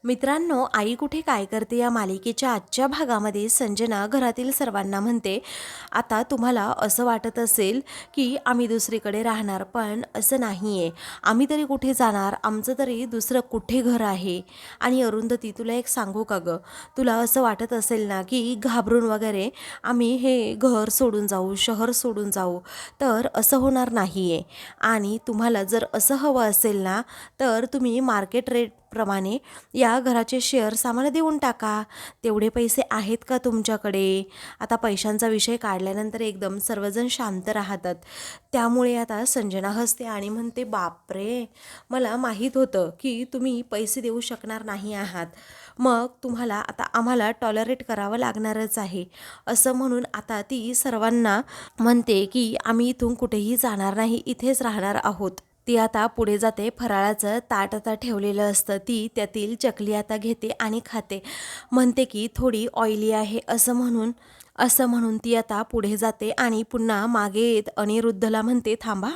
मित्रांनो, आई कुठे काय करते या मालिकेच्या आजच्या भागामध्ये संजना घरातील सर्वांना म्हणते, आता तुम्हाला असं वाटत असेल की आम्ही दुसरीकडे राहणार, पण असं नाही आहे. आम्ही तरी कुठे जाणार, आमचं तरी दुसरं कुठे घर आहे. आणि अरुंधती, तुला एक सांगू का गं, तुला असं वाटत असेल ना की घाबरून वगैरे आम्ही हे घर सोडून जाऊ, शहर सोडून जाऊ, तर असं होणार नाही आहे. आणि तुम्हाला जर असं हवं असेल ना, तर तुम्ही मार्केट रेट प्रमाणे या घराचे शेअर्स आम्हाला देऊन टाका. तेवढे पैसे आहेत का तुमच्याकडे? आता पैशांचा विषय काढल्यानंतर एकदम सर्वजण शांत राहतात. त्यामुळे आता संजना हसते आणि म्हणते, बापरे, मला माहीत होतं की तुम्ही पैसे देऊ शकणार नाही आहात. मग तुम्हाला आता आम्हाला टॉलरेट करावं लागणारच आहे. असं म्हणून आता ती सर्वांना म्हणते की आम्ही इथून कुठेही जाणार नाही, इथेच राहणार आहोत. ती आता पुढे जाते. फराळाचं ताट आता ठेवलेलं असतं, ती त्यातील चकली आता घेते आणि खाते. म्हणते की थोडी ऑइली आहे असं म्हणून ती आता पुढे जाते आणि पुन्हा मागे येत अनिरुद्धला म्हणते, थांबा.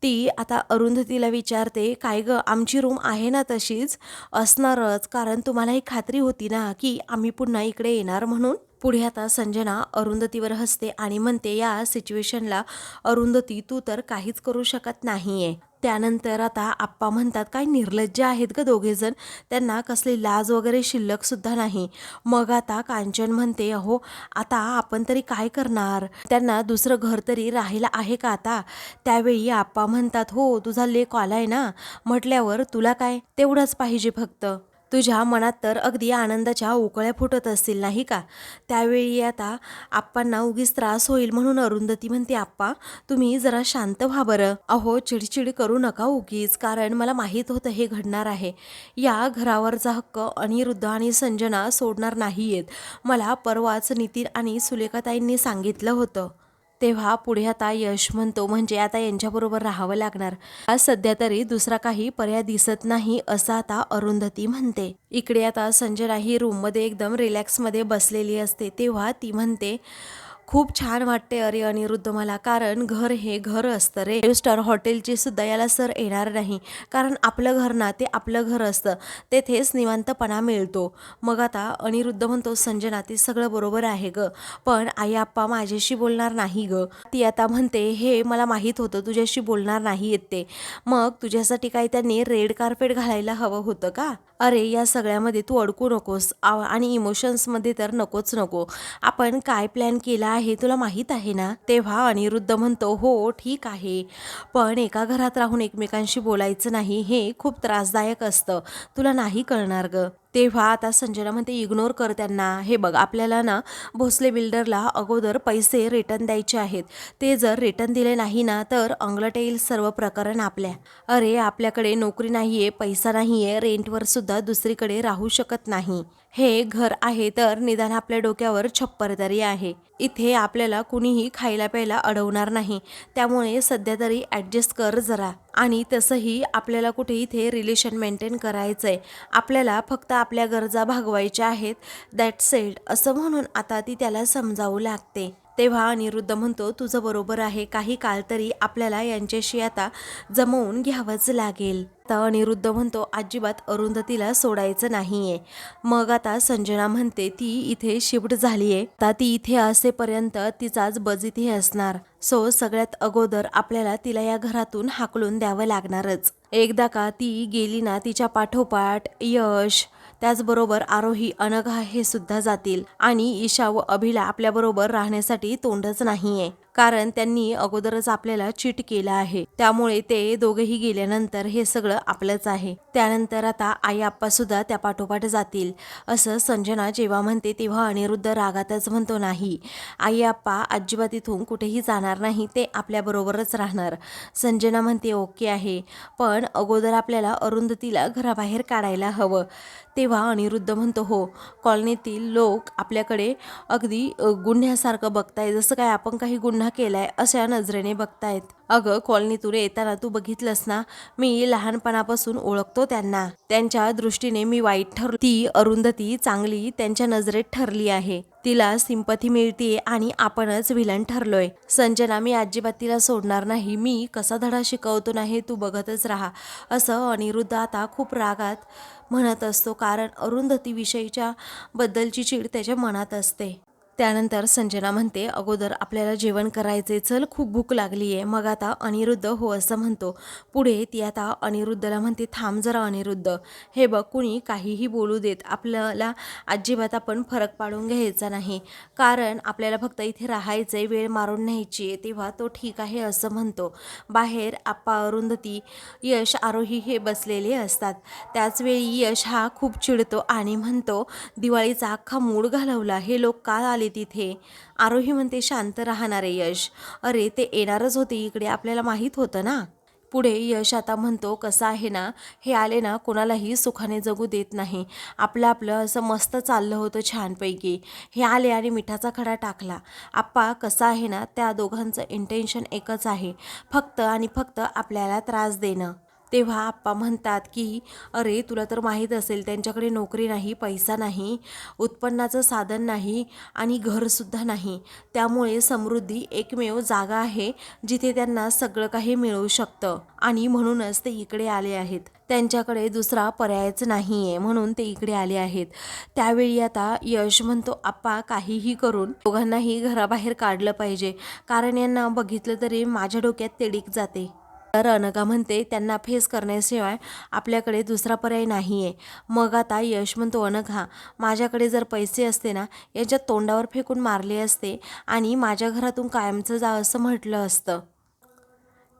ती आता अरुंधतीला विचारते, काय गं, आमची रूम आहे ना तशीच असणारच, कारण तुम्हाला ही खात्री होती ना की आम्ही पुन्हा इकडे येणार म्हणून. पुढे आता संजना अरुंधतीवर हसते आणि म्हणते, या सिच्युएशनला अरुंधती तू तर काहीच करू शकत नाहीये. त्यानंतर आता आप्पा म्हणतात, काय निर्लज्ज आहेत ग दोघेजण, त्यांना कसली लाज वगैरे शिल्लक सुद्धा नाही. मग आता कांचन म्हणते, अहो आता आपण तरी काय करणार, त्यांना दुसरं घर तरी राहायला आहे का आता. त्यावेळी आप्पा म्हणतात, हो तुझा लेक आलाय ना म्हटल्यावर तुला काय, तेवढंच पाहिजे फक्त. तुझ्या मनात तर अगदी आनंदाच्या उकळ्या फुटत असतील नाही का. त्यावेळी आता आप्पांना उगीच त्रास होईल म्हणून अरुंधती म्हणते, आप्पा तुम्ही जरा शांत व्हा बरं. अहो चिडचिड करू नका उगीच, कारण मला माहीत होतं हे घडणार आहे. या घरावरचा हक्क अनिरुद्ध आणि संजना सोडणार नाहीयेत. मला परवाच नितीन आणि सुलेखाताईंनी सांगितलं होतं. तेव्हा पुढे आता यश म्हणतो, म्हणजे आता यांच्याबरोबर राहावं लागणार. आज सध्या तरी दुसरा काही पर्याय दिसत नाही, असं आता अरुंधती म्हणते. इकडे आता संजना ही रूममध्ये एकदम रिलॅक्समध्ये बसलेली असते. तेव्हा ती म्हणते, खूप छान वाटते अरे अनिरुद्ध मला, कारण घर हे घर असतं रे. 5 स्टार हॉटेलची सुद्धा याला सर येणार नाही, कारण आपलं घर ना ते आपलं घर असतं, तेथेच निवांतपणा मिळतो. मग आता अनिरुद्ध म्हणतो, संजना ते सगळं बरोबर आहे ग, पण आई आप्पा माझ्याशी बोलणार नाही ग. ती आता म्हणते, हे मला माहीत होतं तुझ्याशी बोलणार नाही येत ते, मग तुझ्यासाठी काय त्यांनी रेड कार्पेट घालायला हवं होतं का. अरे या सगळ्यामध्ये तू अडकू नकोस आणि इमोशन्समध्ये तर नको. आपण काय प्लॅन केला आहे तुला माहीत आहे ना. तेव्हा अनिरुद्ध म्हणतो, हो ठीक आहे, पण एका घरात राहून एकमेकांशी बोलायचं नाही हे खूप त्रासदायक असतं, तुला नाही कळणार ग. तेव्हा आता संजना म्हणते, इग्नोर कर त्यांना. हे बघ, आपल्याला ना भोसले बिल्डरला अगोदर पैसे रिटर्न द्यायचे आहेत. ते जर रिटर्न दिले नाही ना तर अंगलट येईल सर्व प्रकरण आपल्या. अरे आपल्याकडे नोकरी नाहीये, पैसा नाहीये, रेंटवर सुद्धा दुसरीकडे राहू शकत नाही. हे घर आहे तर निदान आपल्या डोक्यावर छप्पर तरी आहे. इथे आपल्याला कुणीही खायला प्यायला अडवणार नाही, त्यामुळे सध्या तरी ॲडजस्ट कर जरा. आणि तसंही आपल्याला कुठे इथे रिलेशन मेंटेन करायचं आहे, आपल्याला फक्त आपल्या गरजा भागवायच्या आहेत, दॅट्स इट. असं म्हणून आता ती त्याला समजावू लागते. तेव्हा अनिरुद्ध म्हणतो, तुझं बरोबर आहे, काही काळ तरी आपल्याला यांच्याशी आता जमवून घ्यावंच लागेल. आता अनिरुद्ध म्हणतो, अजिबात अरुंधतीला सोडायचं नाहीये. मग आता संजना म्हणते, ती इथे शिफ्ट झालीये, आता ती इथे असेपर्यंत तिचाच बज इथे असणार. सो सगळ्यात अगोदर आपल्याला तिला या घरातून हाकलून द्यावं लागणारच. एकदा का ती गेली ना, तिच्या पाठोपाठ यश, त्याचबरोबर आरोही, अनघा हे सुद्धा जातील. आणि ईशा व अभिला आपल्याबरोबर राहण्यासाठी तोंडच नाहीये, कारण त्यांनी अगोदरच आपल्याला चीट केलं आहे. त्यामुळे ते दोघेही गेल्यानंतर हे सगळं आपलंच आहे. त्यानंतर आता आई आप्पा सुद्धा त्या पाठोपाठ जातील, असं संजना जेव्हा म्हणते तेव्हा अनिरुद्ध रागातच म्हणतो, नाही, आई आप्पा अजिबात इथून कुठेही जाणार नाही, ते आपल्याबरोबरच राहणार. संजना म्हणते, ओके आहे, पण अगोदर आपल्याला अरुंधतीला घराबाहेर काढायला हवं. तेव्हा अनिरुद्ध म्हणतो, हो, कॉलनीतील लोक आपल्याकडे अगदी गुन्ह्यासारखं बघताय, जसं काय आपण काही गुन्हा गुन्हा केलाय अशा नजरेने बघतायत. अगं कॉलनीतून येताना तू बघितलंस ना, मी लहानपणापासून ओळखतो त्यांना. त्यांच्या दृष्टीने मी वाईट ठरलो. ती अरुंधती चांगली त्यांच्या नजरेत ठरली आहे. तिला सिंपथी मिळतीये आणि आपणच विलन ठरलोय. संजना, मी अजिबात तिला सोडणार नाही. मी कसा धडा शिकवतो ना हे तू बघतच राहा, असं अनिरुद्ध आता खूप रागात म्हणत असतो. कारण अरुंधती विषयीच्या बद्दलची चीड त्याच्या मनात असते. त्यानंतर संजना म्हणते, अगोदर आपल्याला जेवण करायचे, चल खूप भूक लागली आहे. मग आता अनिरुद्ध हो असं म्हणतो. पुढे ती आता अनिरुद्धला म्हणते, थांब जरा अनिरुद्ध, हे बघ कुणी काहीही बोलू देत, आपल्याला अजिबात आपण फरक पाडून घ्यायचा नाही. कारण आपल्याला फक्त इथे राहायचंय, वेळ मारून न्यायची आहे. तेव्हा तो ठीक आहे असं म्हणतो. बाहेर आप्पा, अरुंधती, यश, आरोही हे बसलेले असतात. त्याचवेळी यश हा खूप चिडतो आणि म्हणतो, दिवाळीचा अख्खा मूड घालवला, हे लोक का आले तिथे? आरोही म्हणते, शांत राहणारे यश, अरे ते येणारच होते इकडे, आपल्याला माहीत होतं ना. पुढे यश आता म्हणतो, कसं आहे ना, हे आले ना कोणालाही सुखाने जगू देत नाही. आपलं आपलं असं मस्त चाललं होतं छानपैकी, हे आले आणि मिठाचा खडा टाकला. आप्पा, कसं आहे ना, त्या दोघांचं इंटेन्शन एकच आहे, फक्त आणि फक्त आपल्याला त्रास देणं. तेव्हा आप्पा म्हणतात की अरे तुला तर माहीत असेल, त्यांच्याकडे नोकरी नाही, पैसा नाही, उत्पन्नाचं साधन नाही आणि घरसुद्धा नाही. त्यामुळे समृद्धी एकमेव जागा आहे जिथे त्यांना सगळं काही मिळू शकतं आणि म्हणूनच ते इकडे आले आहेत. त्यांच्याकडे दुसरा पर्यायच नाही आहे, म्हणून ते इकडे आले आहेत. त्यावेळी आता यश म्हणतो, आप्पा काहीही करून दोघांनाही घराबाहेर काढलं पाहिजे, कारण यांना बघितलं तरी माझ्या डोक्यात तेडीक जाते. तर अनघा म्हणते, त्यांना फेस करण्याशिवाय आपल्याकडे दुसरा पर्याय नाही आहे. मग आता यश म्हणतो, अनघा, माझ्याकडे जर पैसे असते ना, यांच्या तोंडावर फेकून मारले असते आणि माझ्या घरातून कायमचं जा असं म्हटलं असतं.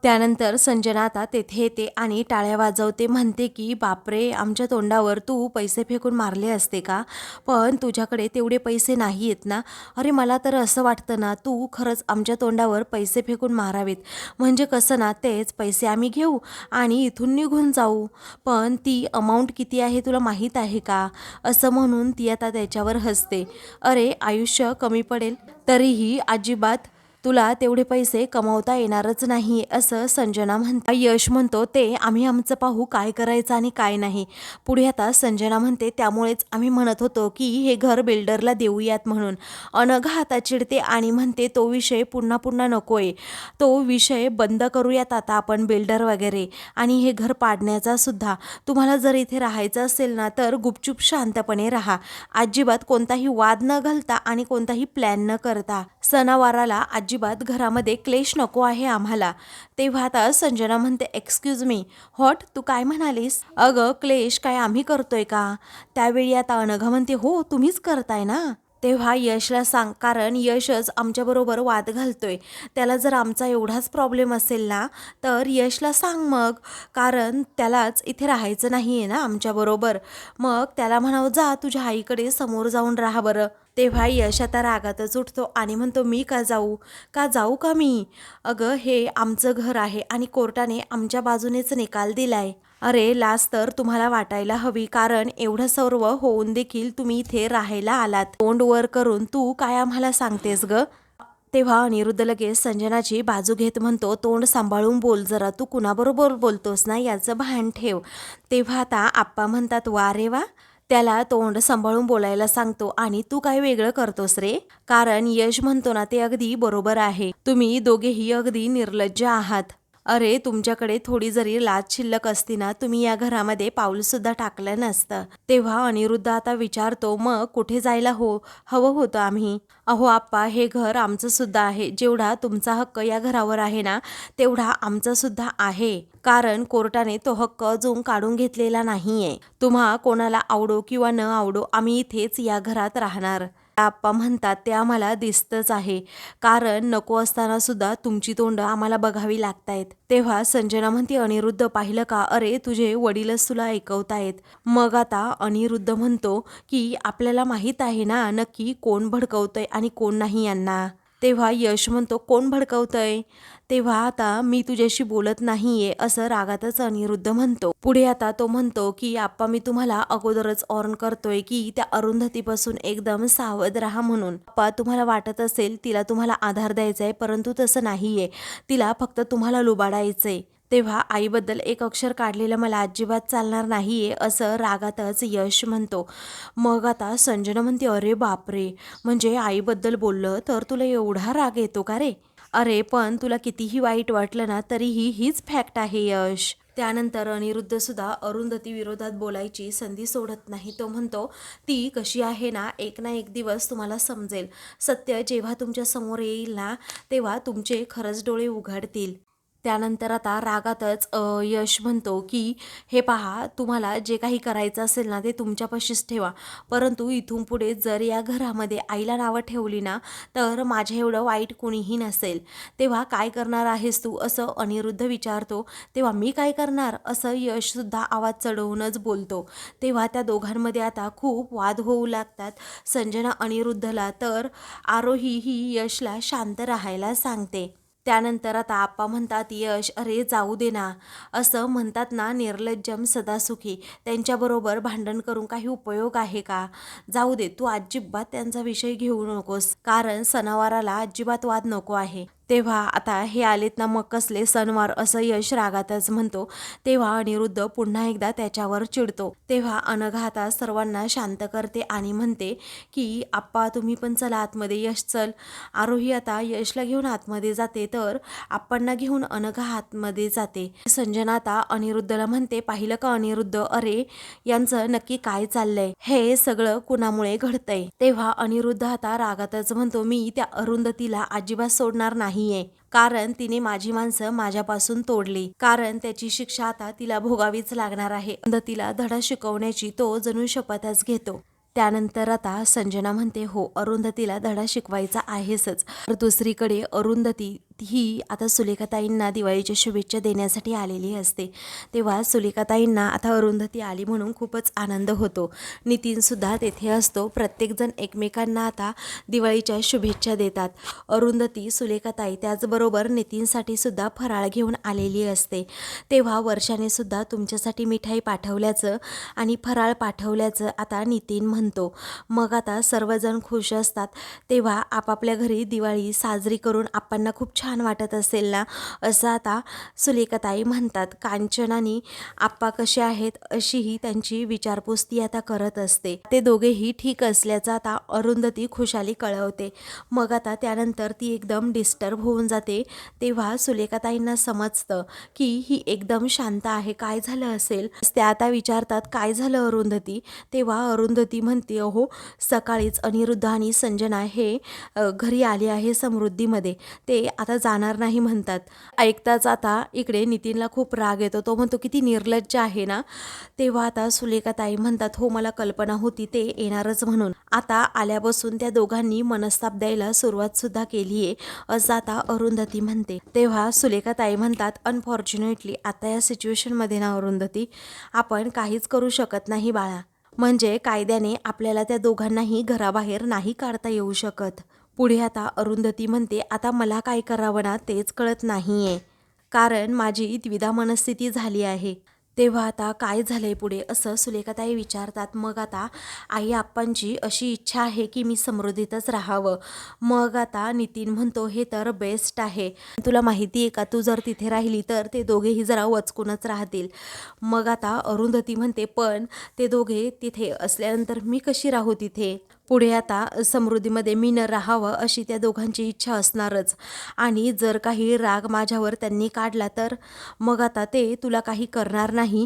त्यानंतर संजना आता तेथे येते आणि टाळ्या वाजवते. म्हणते की बापरे, आमच्या तोंडावर तू पैसे फेकून मारले असते का? पण तुझ्याकडे तेवढे पैसे नाही आहेत ना. अरे मला तर असं वाटतं ना, तू खरंच आमच्या तोंडावर पैसे फेकून मारावेत. म्हणजे कसं ना, तेच पैसे आम्ही घेऊ आणि इथून निघून जाऊ. पण ती अमाऊंट किती आहे तुला माहीत आहे का? असं म्हणून ती आता त्याच्यावर हसते. अरे आयुष्य कमी पडेल तरीही अजिबात तुला तेवढे पैसे कमवता येणारच नाही असं संजना म्हणते. यश म्हणतो, ते आम्ही आमचं पाहू, काय करायचं आणि काय नाही. पुढे आता संजना म्हणते, त्यामुळेच आम्ही म्हणत होतो की हे घर बिल्डरला देऊयात म्हणून. अनघा आता चिडते आणि म्हणते, तो विषय पुन्हा पुन्हा नकोय, तो विषय बंद करूयात आता आपण, बिल्डर वगैरे आणि हे घर पाडण्याचा सुद्धा. तुम्हाला जर इथे राहायचं असेल ना, तर गुपचूप शांतपणे राहा, अजिबात कोणताही वाद न घालता आणि कोणताही प्लॅन न करता. सणावाराला अजिबात घरामध्ये क्लेश नको आहे आम्हाला. तेव्हा आता संजना म्हणते, एक्सक्यूज मी, हॉट, तू काय म्हणालीस? अगं क्लेश काय आम्ही करतोय का? त्यावेळी आता अनघा म्हणते, हो तुम्हीच करताय ना. तेव्हा यशला सांग, कारण यशच आमच्याबरोबर वाद घालतोय. त्याला जर आमचा एवढाच प्रॉब्लेम असेल ना, तर यशला सांग मग, कारण त्यालाच इथे राहायचं नाही आहे ना आमच्याबरोबर. मग त्याला म्हणावं, जा तुझ्या आईकडे समोर जाऊन राहा बरं. तेव्हा यश आता रागातच उठतो आणि म्हणतो, मी का जाऊ? का जाऊ का मी? अगं हे आमचं घर आहे आणि कोर्टाने आमच्या बाजूनेच निकाल दिलाय. अरे लाज तर तुम्हाला वाटायला हवी, कारण एवढं सर्व होऊन देखील तुम्ही इथे राहायला आलात. तोंड वर करून तू काय आम्हाला सांगतेस ग? तेव्हा अनिरुद्ध लगेच संजनाची बाजू घेत म्हणतो, तोंड सांभाळून बोल जरा, तू कुणाबरोबर बोलतोस ना याचं भान ठेव. तेव्हा आता आप्पा म्हणतात, वा रे वा, त्याला तोंड सांभाळून बोलायला सांगतो आणि तू काय वेगळं करतोस रे? कारण यश म्हणतो ना, ते अगदी बरोबर आहे, तुम्ही दोघेही अगदी निर्लज्ज आहात. अरे तुमच्याकडे थोडी जरी लाज शिल्लक असती ना, तुम्ही या घरामध्ये पाऊलसुद्धा टाकलं नसतं. तेव्हा अनिरुद्ध आता विचारतो, मग कुठे जायला हवं होतं आम्ही? अहो आप्पा, हे घर आमचं सुद्धा आहे. जेवढा तुमचा हक्क या घरावर आहे ना, तेवढा आमचा सुद्धा आहे. कारण कोर्टाने तो हक्क अजून काढून घेतलेला नाहीये. तुम्हा कोणाला आवडो किंवा न आवडो, आम्ही इथेच या घरात राहणार. आप्पा म्हणतात, ते आम्हाला दिसतच आहे, कारण नको असताना सुद्धा तुमची तोंड आम्हाला बघावी लागतायत. तेव्हा संजना म्हणते, अनिरुद्ध पाहिलं का, अरे तुझे वडीलच तुला ऐकवतायत. मग आता अनिरुद्ध म्हणतो की आपल्याला माहीत आहे ना नक्की कोण भडकवतंय आणि कोण नाही यांना. तेव्हा यश म्हणतो, कोण भडकवतंय? तेव्हा आता मी तुझ्याशी बोलत नाहीये असं रागातच अनिरुद्ध म्हणतो. पुढे आता तो म्हणतो की आप्पा, मी तुम्हाला अगोदरच ऑर्न करतोय की त्या अरुंधतीपासून एकदम सावध राहा म्हणून. आप्पा, तुम्हाला वाटत असेल तिला तुम्हाला आधार द्यायचा आहे, परंतु तसं नाहीये. तिला फक्त तुम्हाला लुबाडायचंय. तेव्हा आईबद्दल एक अक्षर काढलेलं मला अजिबात चालणार नाहीये असं रागातच यश म्हणतो. मग आता संजना म्हणते, अरे बापरे, म्हणजे आईबद्दल बोललं तर तुला एवढा राग येतो का रे? अरे पण तुला कितीही वाईट वाटलं ना तरीही हीच फॅक्ट आहे यश. त्यानंतर अनिरुद्ध सुद्धा अरुंधती विरोधात बोलायची संधी सोडत नाही. तो म्हणतो, ती कशी आहे ना, एक ना एक दिवस तुम्हाला समजेल. सत्य जेव्हा तुमच्या समोर येईल ना, तेव्हा तुमचे खरंच डोळे उघडतील. त्यानंतर आता रागातच यश म्हणतो की हे पहा, तुम्हाला जे काही करायचं असेल ना ते तुमच्यापाशीच ठेवा, परंतु इथून पुढे जर या घरामध्ये आईला नावं ठेवली ना तर माझ्या एवढं वाईट कोणीही नसेल. तेव्हा काय करणार आहेस तू असं अनिरुद्ध विचारतो. तेव्हा मी काय करणार असं यशसुद्धा आवाज चढवूनच बोलतो. तेव्हा त्या दोघांमध्ये आता खूप वाद होऊ लागतात. संजना अनिरुद्धला तर आरोही ही यशला शांत राहायला सांगते. त्यानंतर आता आप्पा म्हणतात, यश अरे जाऊ दे ना, असं म्हणतात ना निर्लज्जम सदासुखी, त्यांच्याबरोबर भांडण करून काही उपयोग आहे का? जाऊ दे, तू अजिबात त्यांचा विषय घेऊ नकोस, कारण सणावाराला अजिबात वाद नको आहे. तेव्हा आता हे आलेत ना मग कसले सणवार असं यश रागातच म्हणतो. तेव्हा अनिरुद्ध पुन्हा एकदा त्याच्यावर चिडतो. तेव्हा अनघा आता सर्वांना शांत करते आणि म्हणते की आप्पा, तुम्ही पण चला आतमध्ये. यश चल. आरोही आता यशला घेऊन आतमध्ये जाते तर आप्पांना घेऊन अनघा आतमध्ये जाते. संजना आता अनिरुद्धला म्हणते, पाहिलं का अनिरुद्ध, अरे यांचं नक्की काय चाललंय, हे सगळं कुणामुळे घडतंय? तेव्हा अनिरुद्ध आता रागातच म्हणतो, मी त्या अरुंधतीला अजिबात सोडणार नाहीये, कारण तिने माझी माणसं माझ्यापासून तोडली, कारण त्याची शिक्षा आता तिला भोगावीच लागणार आहे. अरुंधतीला धडा शिकवण्याची तो जणू शपथच घेतो. त्यानंतर आता संजना म्हणते, हो, अरुंधतीला धडा शिकवायचा आहेच. तर दुसरीकडे अरुंधती ही आता सुलेखाताईंना दिवाळीच्या शुभेच्छा देण्यासाठी आलेली असते. तेव्हा सुलेखाताईंना आता अरुंधती आली म्हणून खूपच आनंद होतो. नितीनसुद्धा तेथे असतो. प्रत्येकजण एकमेकांना आता दिवाळीच्या शुभेच्छा देतात. अरुंधती, सुलेखाताई त्याचबरोबर नितीनसाठी सुद्धा फराळ घेऊन आलेली असते. तेव्हा वर्षाने सुद्धा तुमच्यासाठी मिठाई पाठवल्याचं आणि फराळ पाठवल्याचं आता नितीन म्हणतो. मग आता सर्वजण खुश असतात. तेव्हा आपापल्या घरी दिवाळी साजरी करून आपांना खूप छान वाटत असेल ना, असं आता सुलेखाताई म्हणतात. कांचन आणि आप्पा कसे आहेत अशीही त्यांची विचारपूस ती आता करत असते. ते दोघेही ठीक असल्याचं आता अरुंधती खुशाली कळवते. मग आता त्यानंतर ती एकदम डिस्टर्ब होऊन जाते. तेव्हा सुलेखाताईंना समजतं की ही एकदम शांत आहे, काय झालं असेल. त्या आता विचारतात, काय झालं अरुंधती? तेव्हा अरुंधती म्हणते, हो, सकाळीच अनिरुद्ध आणि संजना हे घरी आले आहे समृद्धीमध्ये, ते आता जाणार नाही म्हणतात. ऐकताच आता इकडे नितीनला खूप राग येतो. तो म्हणतो, किती निर्लज्ज आहे ना. तेव्हा आता सुलेखाताई म्हणतात, हो, मला कल्पना होती ते येणारच म्हणून. आता आल्यापासून त्या दोघांनी मनस्ताप द्यायला सुरुवात सुद्धा केली आहे असं आता अरुंधती म्हणते. तेव्हा सुलेखाताई म्हणतात, अनफॉर्च्युनेटली आता या सिच्युएशनमध्ये ना अरुंधती, आपण काहीच करू शकत नाही बाळा. म्हणजे कायद्याने आपल्याला त्या दोघांनाही घराबाहेर नाही काढता येऊ शकत. पुढे आता अरुंधती म्हणते, आता मला काय करावं ना तेच कळत नाहीये, कारण माझी द्विधा मनस्थिती झाली आहे. तेव्हा आता काय झालंय पुढे असं सुलेखाताई विचारतात. मग आता आई आप्पांची अशी इच्छा आहे की मी समृद्धीतच राहावं. मग आता नितीन म्हणतो, हे तर बेस्ट आहे. तुला माहिती आहे का, तू जर तिथे राहिली तर ते दोघेही जरा वचकूनच राहतील. मग आता अरुंधती म्हणते, पण ते दोघे तिथे असल्यानंतर मी कशी राहू तिथे? पुढे आता समृद्धीमध्ये मी न राहावं अशी त्या दोघांची इच्छा असणारच. आणि जर काही राग माझ्यावर त्यांनी काढला तर मग आता ते तुला काही करणार नाही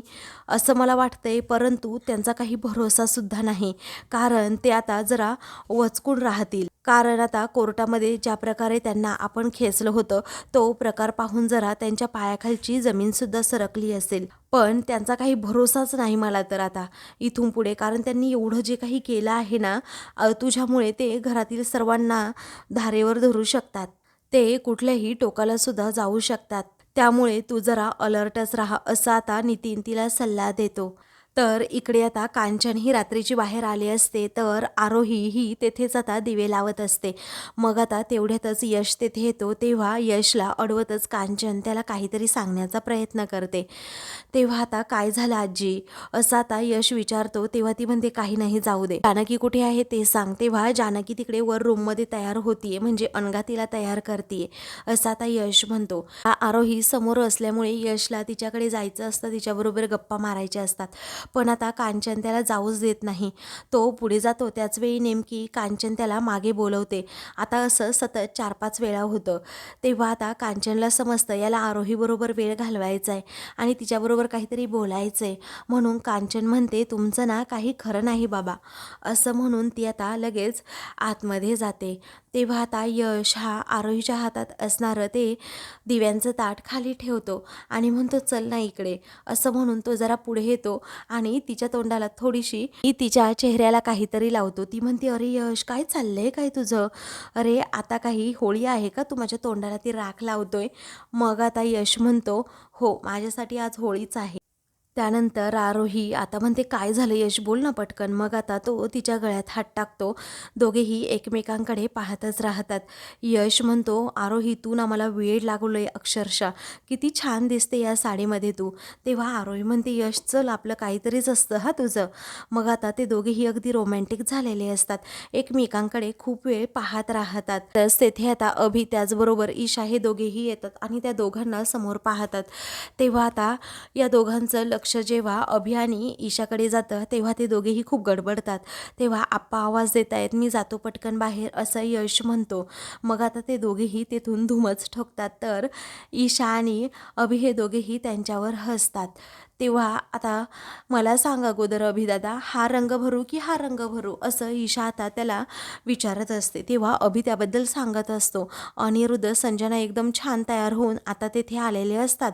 असं मला वाटतंय, परंतु त्यांचा काही भरोसासुद्धा नाही, कारण ते आता जरा वचकून राहतील. कारण आता कोर्टामध्ये ज्या प्रकारे त्यांना आपण खेचलं होतं तो प्रकार पाहून जरा त्यांच्या पायाखालची जमीनसुद्धा सरकली असेल. पण त्यांचा काही भरोसाच नाही मला तर आता इथून पुढे, कारण त्यांनी एवढं जे काही केलं आहे ना, तुझ्यामुळे ते घरातील सर्वांना धारेवर धरू शकतात. ते कुठल्याही टोकाला सुद्धा जाऊ शकतात. त्यामुळे तू जरा अलर्टच राहा असं आता नितीन तिला सल्ला देतो. तर इकडे आता कांचन ही रात्रीची बाहेर आली असते, तर आरोही ही तेथेच आता दिवे लावत असते. मग आता तेवढ्यातच यश तेथे येतो. तेव्हा यशला अडवतच कांचन त्याला काहीतरी सांगण्याचा प्रयत्न करते. तेव्हा आता काय झालं आजी, असं आता यश विचारतो. तेव्हा ती म्हणते काही नाही, जाऊ दे, जानकी कुठे आहे ते सांग. तेव्हा जानकी तिकडे वर रूममध्ये तयार होतीये, म्हणजे अनघा तिला तयार करतीये असं आता यश म्हणतो. आरोही समोर असल्यामुळे यशला तिच्याकडे जायचं असतं, तिच्याबरोबर गप्पा मारायच्या असतात, पण आता कांचन त्याला जाऊच देत नाही. तो पुढे जातो, त्याच वेळी नेमकी कांचन त्याला मागे बोलवते. आता असं सतत 4-5 वेळा होतं. तेव्हा आता कांचनला समजतं याला आरोहीबरोबर वेळ घालवायचा आहे आणि तिच्याबरोबर काहीतरी बोलायचं आहे. म्हणून कांचन म्हणते, तुमचं ना काही खरं नाही बाबा, असं म्हणून ती आता लगेच आतमध्ये जाते. तेव्हा आता यश हा आरोहीच्या हातात असणारं ते दिव्यांचं ताट खाली ठेवतो आणि म्हणतो चल ना इकडे, असं म्हणून तो जरा पुढे येतो आणि तिच्या तोंडाला थोडीशी तिच्या चेहऱ्याला काहीतरी लावतो. ती म्हणते, अरे यश, काय चाललंय काय तुझं? अरे आता काही होळी आहे का, तू माझ्या तोंडाला ती राख लावतोय? मग आता यश म्हणतो, हो, माझ्यासाठी आज होळीच आहे. त्यानंतर आरोही आता म्हणते, काय झालं यश, बोल ना पटकन. मग आता तो तिच्या गळ्यात हात टाकतो. दोघेही एकमेकांकडे पाहतच राहतात. यश म्हणतो, आरोही, तू ना मला वेड लागलोय अक्षरशः, किती छान दिसते या साडीमध्ये तू. तेव्हा आरोही म्हणते, यश चल, आपलं काहीतरीच असतं हा तुझं. मग आता ते दोघेही अगदी रोमॅन्टिक झालेले असतात, एकमेकांकडे खूप वेळ पाहत राहतात. तस तेथे आता अभि त्याचबरोबर ईशा हे दोघेही येतात आणि त्या दोघांना समोर पाहतात. तेव्हा आता या दोघांचं लक्ष जेव्हा अभि आणि ईशाकडे जातं, तेव्हा ते दोघेही खूप गडबडतात. तेव्हा आप्पा आवाज देत आहेत, मी जातो पटकन बाहेर, असं यश म्हणतो. मग आता ते दोघेही तेथून धुमच ठोकतात. तर ईशा आणि अभि हे दोघेही त्यांच्यावर हसतात. तेव्हा आता मला सांग अगोदर अभिदादा, हा रंग भरू की हा रंग भरू, असं ईशा आता त्याला विचारत असते. तेव्हा अभि त्याबद्दल सांगत असतो. अनिरुद्ध, संजना एकदम छान तयार होऊन आता तेथे आलेले असतात.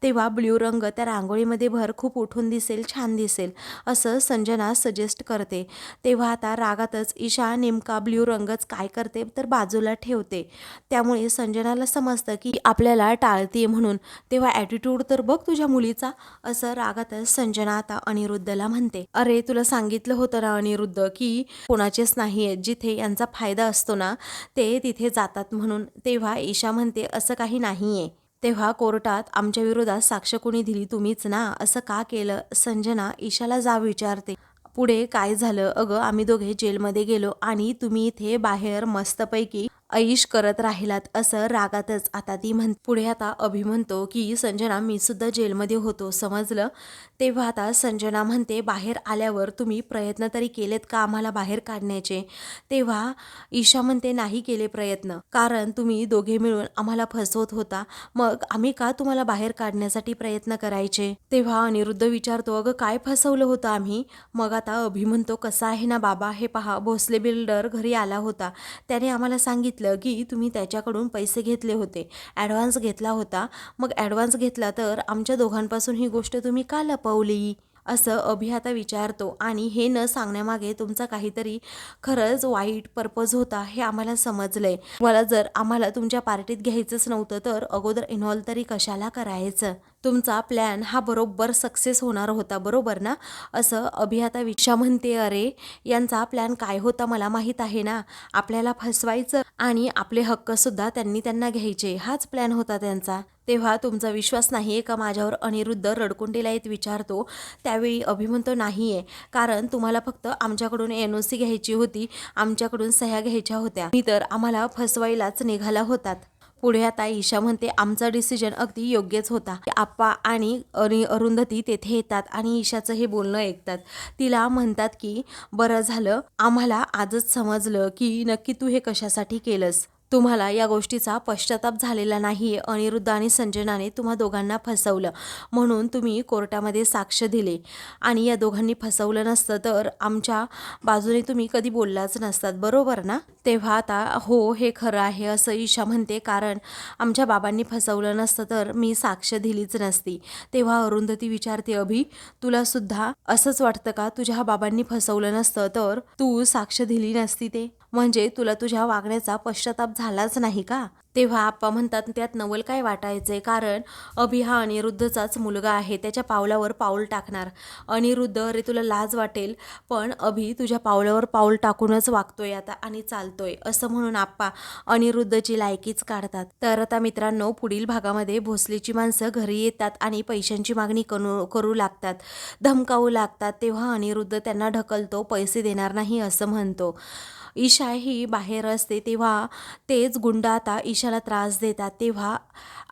तेव्हा ब्ल्यू रंग त्या रांगोळीमध्ये भर, खूप उठून दिसेल, छान दिसेल, असं संजना सजेस्ट करते. तेव्हा आता रागातच ईशा नेमका ब्ल्यू रंगच काय करते तर बाजूला ठेवते. त्यामुळे संजनाला समजतं की आपल्याला टाळते म्हणून. तेव्हा ॲटिट्यूड तर बघ तुझ्या मुलीचा, असं रागातच संजना आता अनिरुद्धला म्हणते. अरे तुला सांगितलं होतं ना अनिरुद्ध, की कोणाचेच नाही आहेत, जिथे यांचा फायदा असतो ना ते तिथे जातात म्हणून. तेव्हा ईशा म्हणते, असं काही नाहीये. तेव्हा कोर्टात आमच्या विरोधात साक्ष कोणी दिली, तुम्हीच ना, असं का केलं? संजना ईशाला जाब विचारते. पुढे काय झालं? अगं आम्ही दोघे जेलमध्ये गेलो आणि तुम्ही इथे बाहेर मस्तपैकी ऐश करत राहिलात, असं रागातच आता ती पुढे आता अभि म्हणतो की संजना, मी सुद्धा जेलमध्ये होतो, समजलं? तेव्हा आता संजना म्हणते, बाहेर आल्यावर तुम्ही प्रयत्न तरी केलेत का आम्हाला बाहेर काढण्याचे? तेव्हा ईशा म्हणते, नाही केले प्रयत्न, कारण तुम्ही दोघे मिळून आम्हाला फसवत होता, मग आम्ही का तुम्हाला बाहेर काढण्यासाठी प्रयत्न करायचे? तेव्हा अनिरुद्ध विचारतो, अगं काय फसवलं होतं आम्ही? मग आता अभि म्हणतो, कसं आहे ना बाबा, हे पहा, भोसले बिल्डर घरी आला होता, त्याने आम्हाला सांगितलं की तुम्ही त्याच्याकडून पैसे घेतले होते, ॲडव्हान्स घेतला होता. मग ॲडव्हान्स घेतला तर आमच्या दोघांपासून ही गोष्ट तुम्ही का लपवली, असं अभि आता विचारतो. आणि हे न सांगण्यामागे तुमचा काहीतरी खरंच वाईट पर्पज होता हे आम्हाला समजलंय. मला जर आम्हाला तुमच्या पार्टीत घ्यायचंच नव्हतं तर अगोदर इन्व्हॉल्व तरी कशाला करायचं? तुमचा प्लॅन हा बरोबर सक्सेस होणार होता, बरोबर ना, असं अभि आता ईशा म्हणते, अरे यांचा प्लॅन काय होता मला माहीत आहे ना, आपल्याला फसवायचं आणि आपले हक्क सुद्धा त्यांना घ्यायचे, हाच प्लॅन होता त्यांचा. तेव्हा तुमचा विश्वास नाहीये का माझ्यावर? अनिरुद्ध रडकुंडीला येत विचारतो. त्यावेळी अभि म्हणतो, नाहीये, कारण तुम्हाला फक्त आमच्याकडून NOC घ्यायची होती, आमच्याकडून सह्या घ्यायच्या होत्या, मी तर आम्हाला फसवायलाच निघाला होतात. पुढे आता ईशा म्हणते, आमचा डिसिजन अगदी योग्यच होता. आप्पा आणि अरुंधती तेथे येतात आणि ईशाचं हे बोलणं ऐकतात. तिला म्हणतात की बरं झालं, आम्हाला आजच समजलं की नक्की तू हे कशासाठी केलंस. तुम्हाला या गोष्टीचा पश्चाताप झालेला नाहीये. अनिरुद्ध आणि संजनाने तुम्हा दोघांना फसवलं म्हणून तुम्ही कोर्टामध्ये साक्ष दिले आणि या दोघांनी फसवलं नसतं तर आमच्या बाजूने तुम्ही कधी बोललाच नसतात, बरोबर ना? तेव्हा आता हो, हे खरं आहे, असं ईशा म्हणते, कारण आमच्या बाबांनी फसवलं नसतं तर मी साक्ष दिलीच नसती. तेव्हा अरुंधती विचारते, अभि, तुला सुद्धा असंच वाटतं का? तुझ्या बाबांनी फसवलं नसतं तर तू साक्ष दिली नसती ते? म्हणजे तुला तुझ्या वागण्याचा पश्चाताप झालाच नाही का? तेव्हा आप्पा म्हणतात त्यात नवल काय वाटायचंय, कारण अभि हा अनिरुद्धचाच मुलगा आहे, त्याच्या पावलावर पाऊल टाकणार. अनिरुद्ध, अरे तुला लाज वाटेल, पण अभि तुझ्या पावलावर पाऊल टाकूनच वागतोय आता आणि चालतोय, असं म्हणून आप्पा अनिरुद्धची लायकीच काढतात. तर आता मित्रांनो, पुढील भागामध्ये भोसलेची माणसं घरी येतात आणि पैशांची मागणी करू लागतात, धमकावू लागतात. तेव्हा अनिरुद्ध त्यांना ढकलतो, पैसे देणार नाही असं म्हणतो. ईशा ही बाहेर असते तेव्हा तेच गुंड आता ईशाला त्रास देतात. तेव्हा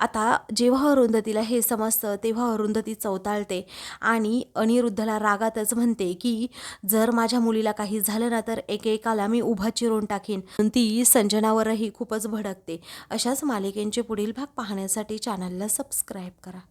आता जेव्हा अरुंधतीला हे समजतं तेव्हा अरुंधती चवताळते आणि अनिरुद्धला रागातच म्हणते की जर माझ्या मुलीला काही झालं ना तर एकेकाला मी उभा चिरून टाकीन. ती संजनावरही खूपच भडकते. अशाच मालिकेंचे पुढील भाग पाहण्यासाठी चॅनलला सबस्क्राईब करा.